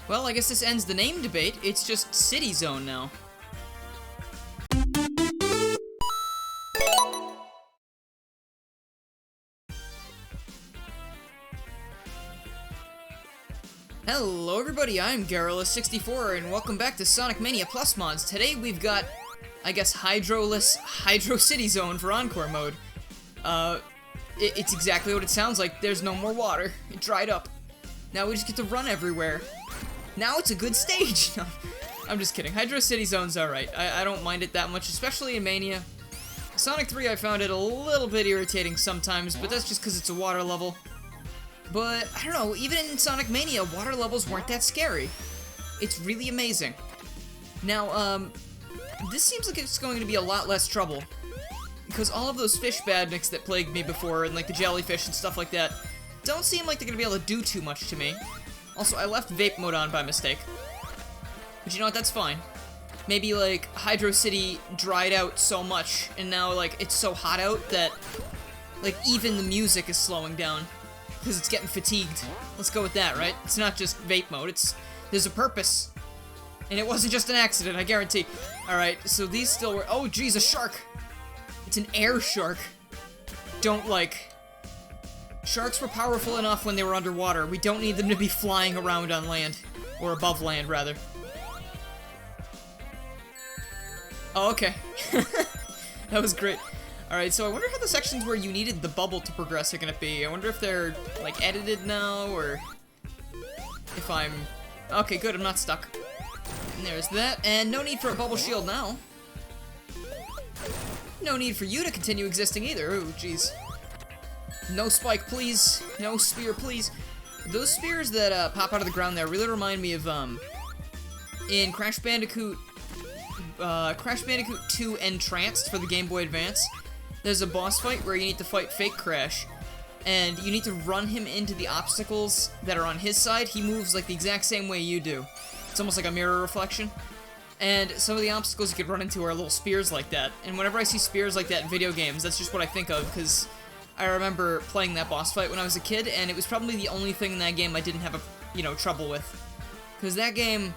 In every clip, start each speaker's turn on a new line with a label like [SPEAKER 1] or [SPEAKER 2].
[SPEAKER 1] Well, I guess this ends the name debate. It's just City Zone now. Hello everybody, I'm LuckyCoin and welcome back to Sonic Mania Plus Mods. Today we've got, I guess, HydroLESS Hydro City Zone for Encore mode. It's exactly what it sounds like. There's no more water. It dried up. Now we just get to run everywhere. Now it's a good stage! No, I'm just kidding. Hydro City Zone's alright. I don't mind it that much, especially in Mania. Sonic 3 I found it a little bit irritating sometimes, but that's just because it's a water level. But, I don't know, even in Sonic Mania, water levels weren't that scary. It's really amazing. Now, this seems like it's going to be a lot less trouble. Because all of those fish badniks that plagued me before, and like the jellyfish and stuff like that, don't seem like they're going to be able to do too much to me. Also, I left vape mode on by mistake. But you know what, that's fine. Maybe, like, Hydro City dried out so much, and now, like, it's so hot out that, like, even the music is slowing down. Because it's getting fatigued. Let's go with that, right? It's not just vape mode, there's a purpose. And it wasn't just an accident, I guarantee. Alright, so these still were- oh geez, a shark! It's an air shark. Don't like. Sharks were powerful enough when they were underwater. We don't need them to be flying around on land. Or above land, rather. Oh, okay. That was great. Alright, so I wonder how the sections where you needed the bubble to progress are gonna be. I wonder if they're, like, edited now, or if I'm... Okay, good, I'm not stuck. And there's that, and no need for a bubble shield now. No need for you to continue existing either. Ooh, jeez. No spike, please. No spear, please. Those spears that pop out of the ground there really remind me of, in Crash Bandicoot 2 Entranced for the Game Boy Advance. There's a boss fight where you need to fight Fake Crash, and you need to run him into the obstacles that are on his side. He moves like the exact same way you do. It's almost like a mirror reflection. And some of the obstacles you could run into are little spears like that. And whenever I see spears like that in video games, that's just what I think of, because I remember playing that boss fight when I was a kid, and it was probably the only thing in that game I didn't have trouble with. Because that game,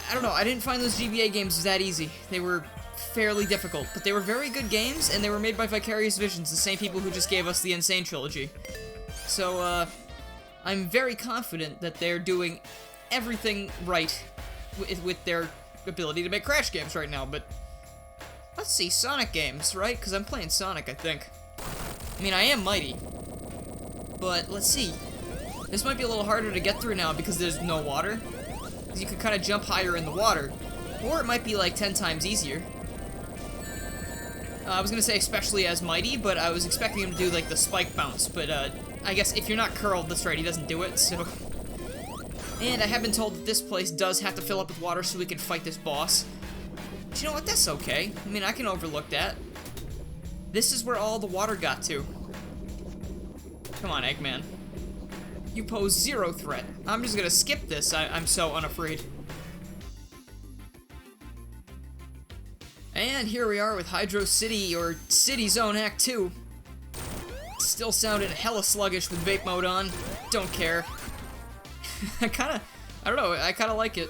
[SPEAKER 1] I don't know, I didn't find those GBA games that easy. They were fairly difficult, but they were very good games, and they were made by Vicarious Visions, the same people who just gave us the Insane Trilogy. So, I'm very confident that they're doing everything right with their ability to make Crash games right now, but let's see, Sonic games, right? Because I'm playing Sonic, I think. I mean, I am Mighty, but let's see. This might be a little harder to get through now because there's no water. Because you could kind of jump higher in the water, or it might be like 10 times easier. I was gonna say especially as Mighty, but I was expecting him to do like the spike bounce, but I guess if you're not curled, that's right, he doesn't do it, so... And I have been told that this place does have to fill up with water so we can fight this boss. But you know what, that's okay. I mean, I can overlook that. This is where all the water got to. Come on, Eggman. You pose zero threat. I'm just gonna skip this, I'm so unafraid. And here we are with Hydro City, or City Zone Act 2. Still sounding hella sluggish with vape mode on. Don't care. I don't know, I kinda like it.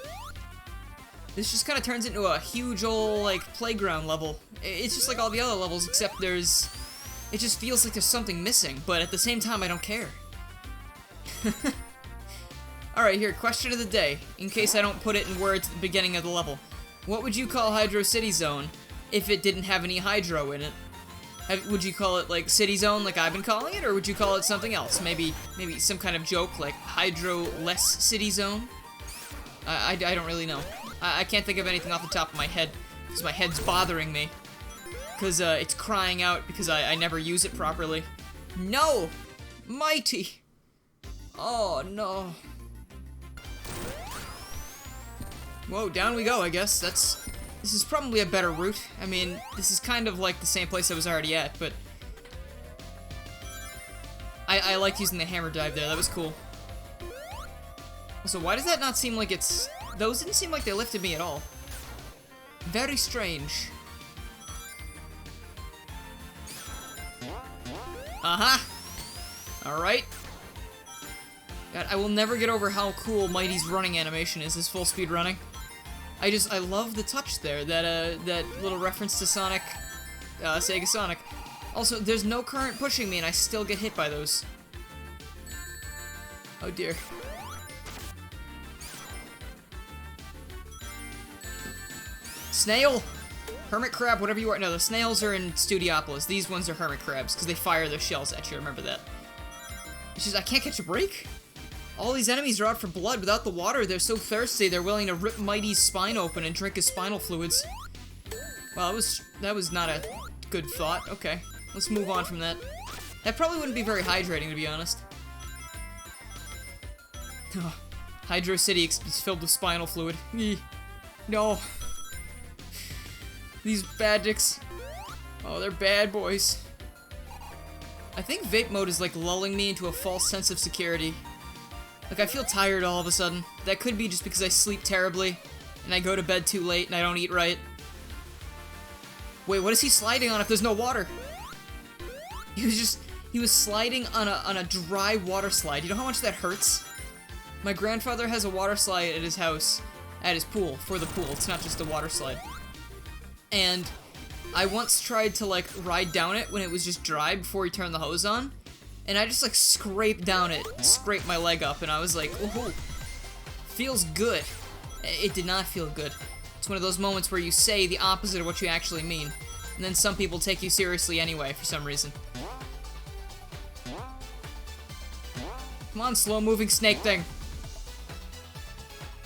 [SPEAKER 1] This just kinda turns into a huge old, like, playground level. It's just like all the other levels, except it just feels like there's something missing, but at the same time, I don't care. Alright, here, question of the day, in case I don't put it in words at the beginning of the level. What would you call Hydro City Zone if it didn't have any hydro in it? Would you call it, like, City Zone like I've been calling it, or would you call it something else? Maybe some kind of joke like HydroLESS City Zone? I don't really know. I can't think of anything off the top of my head, because my head's bothering me. Because it's crying out because I never use it properly. No! Mighty! Oh, no. Whoa, down we go, I guess. This is probably a better route. I mean, this is kind of like the same place I was already at, but I liked using the hammer dive there. That was cool. Also, why does that not seem like it's... Those didn't seem like they lifted me at all. Very strange. Alright. God, I will never get over how cool Mighty's running animation is, his full speed running. I love the touch there, that little reference to Sonic, Sega Sonic. Also, there's no current pushing me and I still get hit by those. Oh dear. Snail! Hermit crab, whatever you are. No, the snails are in Studiopolis. These ones are hermit crabs, because they fire their shells at you, remember that. It's just, I can't catch a break. All these enemies are out for blood. Without the water, they're so thirsty, they're willing to rip Mighty's spine open and drink his spinal fluids. Well, that was not a good thought. Okay, let's move on from that. That probably wouldn't be very hydrating, to be honest. Hydro City is filled with spinal fluid. No. These bad dicks. Oh, they're bad boys. I think vape mode is like lulling me into a false sense of security. Like, I feel tired all of a sudden. That could be just because I sleep terribly, and I go to bed too late, and I don't eat right. Wait, what is he sliding on if there's no water? He was sliding on a dry water slide. You know how much that hurts? My grandfather has a water slide at his house, at his pool, for the pool. It's not just a water slide. And I once tried to, like, ride down it when it was just dry before he turned the hose on. And I just, like, scraped down it, scraped my leg up, and I was like, ooh, feels good. It did not feel good. It's one of those moments where you say the opposite of what you actually mean. And then some people take you seriously anyway, for some reason. Come on, slow-moving snake thing.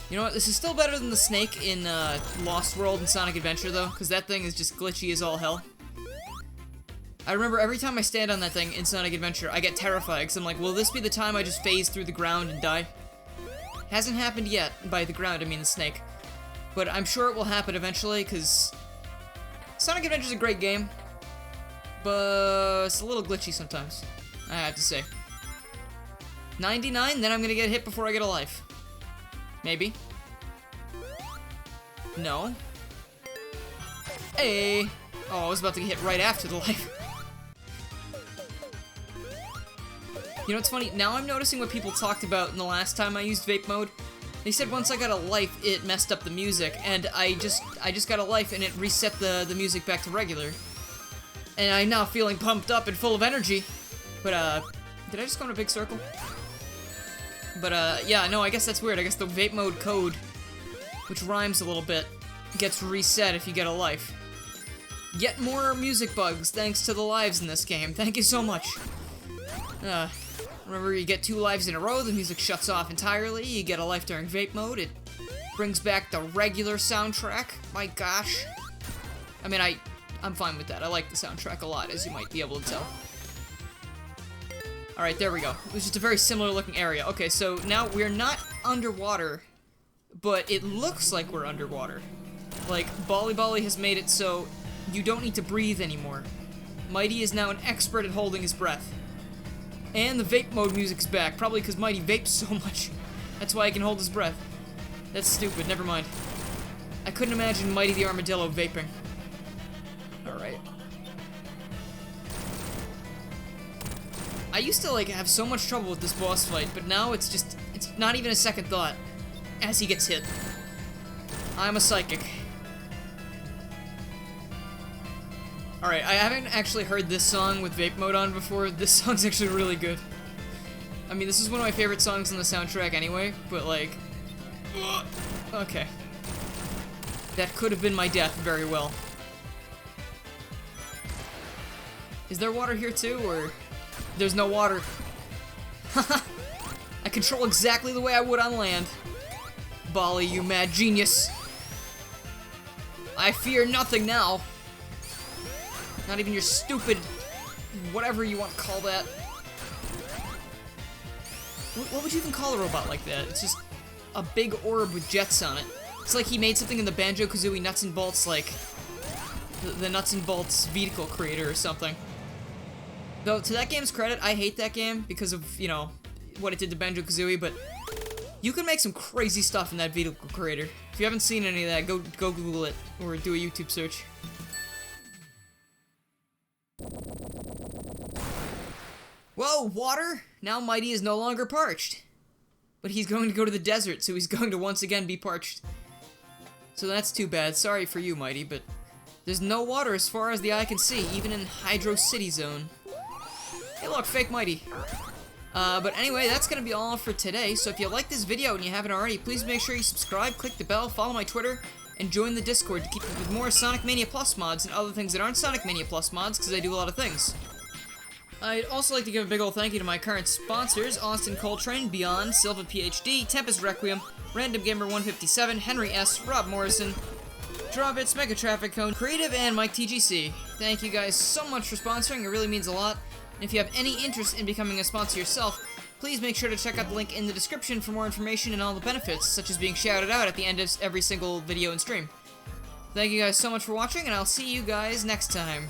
[SPEAKER 1] You know what, this is still better than the snake in Lost World and Sonic Adventure, though, because that thing is just glitchy as all hell. I remember every time I stand on that thing in Sonic Adventure, I get terrified, because I'm like, will this be the time I just phase through the ground and die? Hasn't happened yet. By the ground, I mean the snake. But I'm sure it will happen eventually, because Sonic Adventure's a great game, but it's a little glitchy sometimes, I have to say. 99, then I'm gonna get hit before I get a life. Maybe. No. Hey! Oh, I was about to get hit right after the life. You know what's funny? Now I'm noticing what people talked about in the last time I used vape mode. They said once I got a life, it messed up the music, and I just got a life and it reset the music back to regular. And I'm now feeling pumped up and full of energy. But, did I just go in a big circle? But, yeah, no, I guess that's weird. I guess the vape mode code, which rhymes a little bit, gets reset if you get a life. Yet more music bugs, thanks to the lives in this game. Thank you so much. Remember, you get 2 lives in a row, the music shuts off entirely, you get a life during vape mode, it brings back the regular soundtrack. My gosh. I mean, I'm fine with that. I like the soundtrack a lot, as you might be able to tell. Alright, there we go. It was just a very similar looking area. Okay, so now we're not underwater, but it looks like we're underwater. Like, BaliBali has made it so you don't need to breathe anymore. Mighty is now an expert at holding his breath. And the vape mode music's back, probably because Mighty vapes so much. That's why he can hold his breath. That's stupid, never mind. I couldn't imagine Mighty the Armadillo vaping. Alright. I used to, like, have so much trouble with this boss fight, but now it's not even a second thought as he gets hit. I'm a psychic. Alright, I haven't actually heard this song with vape mode on before. This song's actually really good. I mean, this is one of my favorite songs on the soundtrack anyway, but, like... okay. That could have been my death very well. Is there water here too, or... There's no water. Haha! I control exactly the way I would on land. Bali, you mad genius. I fear nothing now. Not even your stupid... whatever you want to call that. What would you even call a robot like that? It's just a big orb with jets on it. It's like he made something in the Banjo-Kazooie Nuts and Bolts, like... the Nuts and Bolts vehicle creator or something. Though, to that game's credit, I hate that game because of, you know, what it did to Banjo-Kazooie, but you can make some crazy stuff in that vehicle creator. If you haven't seen any of that, go Google it, or do a YouTube search. Whoa, water? Now Mighty is no longer parched. but he's going to go to the desert, so he's going to once again be parched. So that's too bad. Sorry for you, Mighty, but there's no water as far as the eye can see, even in Hydro City Zone. Hey look, fake Mighty. But anyway, that's going to be all for today, so if you like this video and you haven't already, please make sure you subscribe, click the bell, follow my Twitter, and join the Discord to keep up with more Sonic Mania Plus mods and other things that aren't Sonic Mania Plus mods, because I do a lot of things. I'd also like to give a big ol' thank you to my current sponsors, Austin Coltrane, Beyond, Silva PhD, Tempest Requiem, Random Gamer 157, Henry S., Rob Morrison, Drawbits, Mega Traffic Cone, Creative, and Mike TGC. Thank you guys so much for sponsoring, it really means a lot. And if you have any interest in becoming a sponsor yourself, please make sure to check out the link in the description for more information and all the benefits, such as being shouted out at the end of every single video and stream. Thank you guys so much for watching, and I'll see you guys next time.